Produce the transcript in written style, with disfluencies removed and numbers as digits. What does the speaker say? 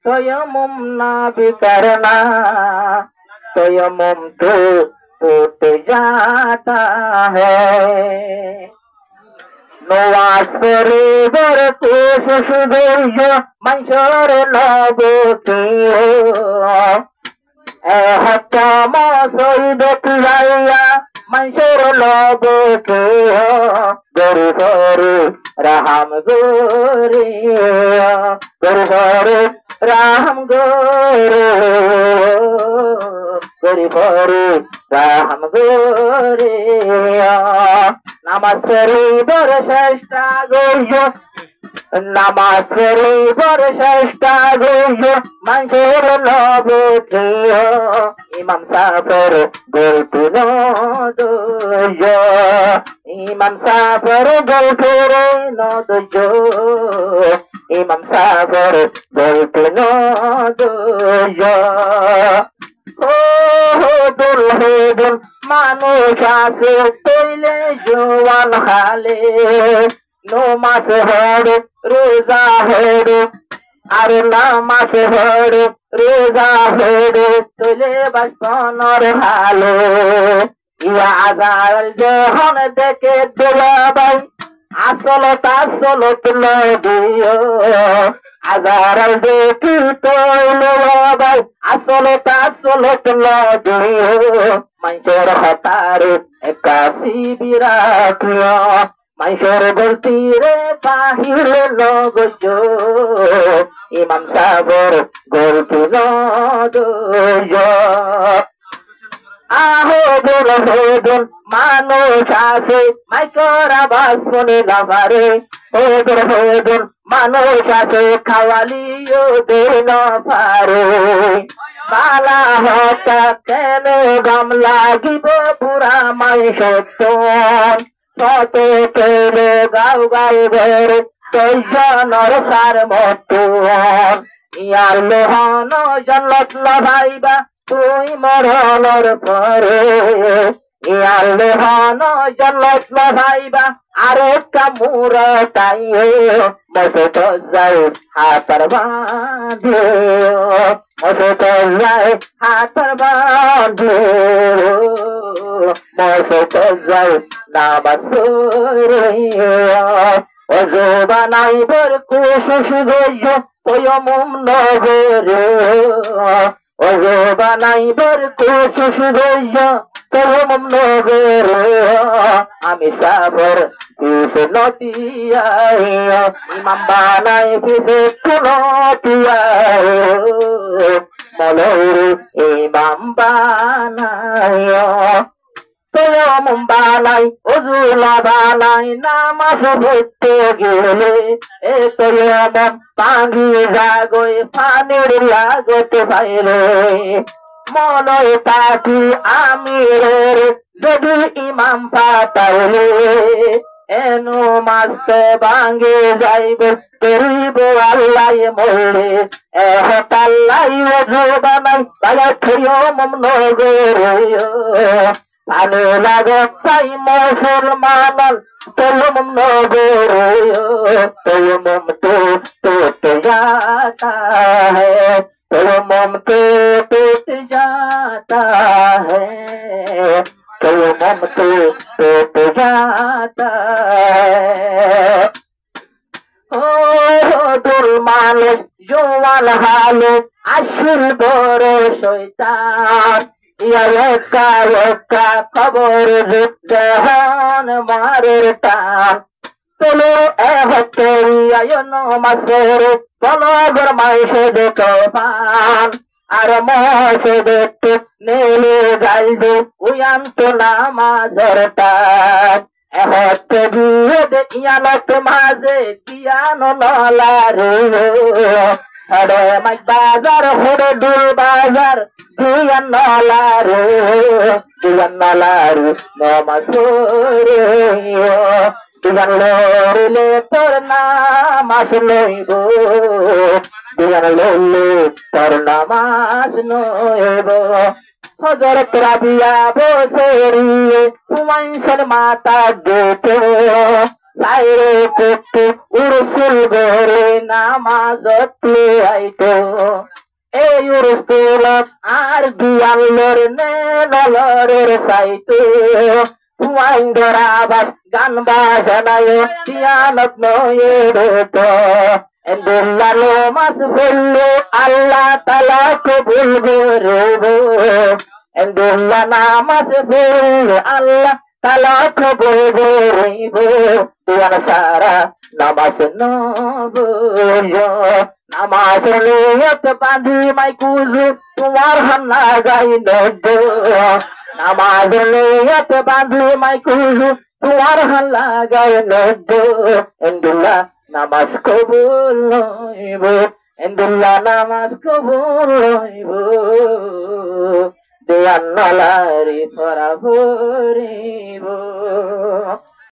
तयम्मुम ना भी करना, तयम्मुम तो टूट जाता है। नवाज बर कोश सुधर्य मंशोर नबुकियो हत्तम सईद पिलाया मंशोर नबुकियो गरु गरु राम गोरिया गरु गरु राम गोरे गरु गरु राम गोरिया नामाज बर श्रेष्ठा गोयो नामाज बर श्रेष्ठा गोयो मंशोर नबुकियो इमाम साफर गोलतु नदुयो इमाम साफर गोलतु नदुयो इमाम साफर गोलतु नदुयो दुल মানুষ আছে তৈলে জোয়ান হালে নমাজ হড় রোজা হড় আর নামাজ হড় রোজা হড় তৈলে বাসপনর হালে ইয়া আজাল যখন দেখে দোলাবাই আসলত দিও আজারাল দেখি তৈলে বাবাই আসলত দিও मंशोर हतारे एकासी बिराकिया मंशोर गलती रे बाहिर लोग जो इमाम साबर गलती न दो आहो बोल हो बोल मानो शासे माइकोर आवाज सुने ना पारे हो बोल मानो शासे खावालियो दे ना पारे बाला होता केने गम লাগিব পুরা মাইশতন সতে কেলে গাও গাও ঘরে তৈজনর সার মতন ইয়ার লোহন জন্নত লভাইবা তুই মরণর পরে ইয়ার লোহন জন্নত লভাইবা আরেকটা মুরতাই মসত যাই হাতার বাঁধে মসত যাই হাতার বাঁধে মসত যাই নামাজ অজো বানাই বর কোশিশ গইয় তয়ম্মুম নগরে অজো বানাই বর কোশিশ গইয় তয়ম্মুম নগরে আমি সাবর পিছে নটিয়ায় ইমাম বানাই পিছে নটিয়ায় মলর ইমাম বানায় তয়ম্মুম বানাই ওযুলা বানাই নামাজ পড়তে গেলে এ তয়ম্মুম পানি জাগয় পানির লাগত পাইলে মনয় তাকি আমিরের যদি ইমাম পাতাইলে এনো মাস্তে ভাঙ্গে যাইবে তরিব আল্লাহ মরে এহতাল্লাই ওযু বানাই বালা তয়ম্মুম নগরে পানি লাগত চাই মুসলমান তয়ম্মুম নগরে তয়ম্মুম তো টুট जाता है तयम्मुम तो टूट जाता है तयम्मुम तो टूट जाता है ओ दुल मानुष জোয়ান হালে আসিল বড় শয়তান একা একা খবর যখন মারের টান তোলো হতে আয়ন মাসের তলবর মাইসে দেখো পান আর মশে দেখতে নেলে গাইবে উয়ান্ত নামাজের টান হতে বিয়ে দেখিয়ানত মাঝে কিয়ানো নলারে হরে মাই বাজার হরে দুল বাজার দিয়ান নলারে নমাজ রে দিয়ান লড়লে তোর নামাজ লইব দিয়ান লড়লে তোর নামাজ নইব হযরত রাবিয়া বসরিয়ে হুমায়ুনের মাতা দেখে সাইরে করতো উরসুল ঘরে নামাজত আইতো এই উরসুল আর দুয়াল্লোর নে নলরের সাইতো ওয়াইন্ডর আবাস গান বাজনায় পিয়ানত নয়েরতো এন্দুল্লালো মাস বললো আল্লাহ তালা কবুল করবো এন্দুল্লা নামাজ বললো আল্লাহ তালা কবুল করবো তুয়ার সারা নামাজ নবলো নামাজ নিয়ত বাঁধি মাই কুজু তোমার হান্না গাই নদো নামাজ নিয়ত বাঁধি মাই কুজু তোমার হান্না গাই নদো এন্দুল্লা নামাজ কবুল হইব এন্দুল্লা নামাজ কবুল হইব দেয়ান নালারি ফরা ভরিব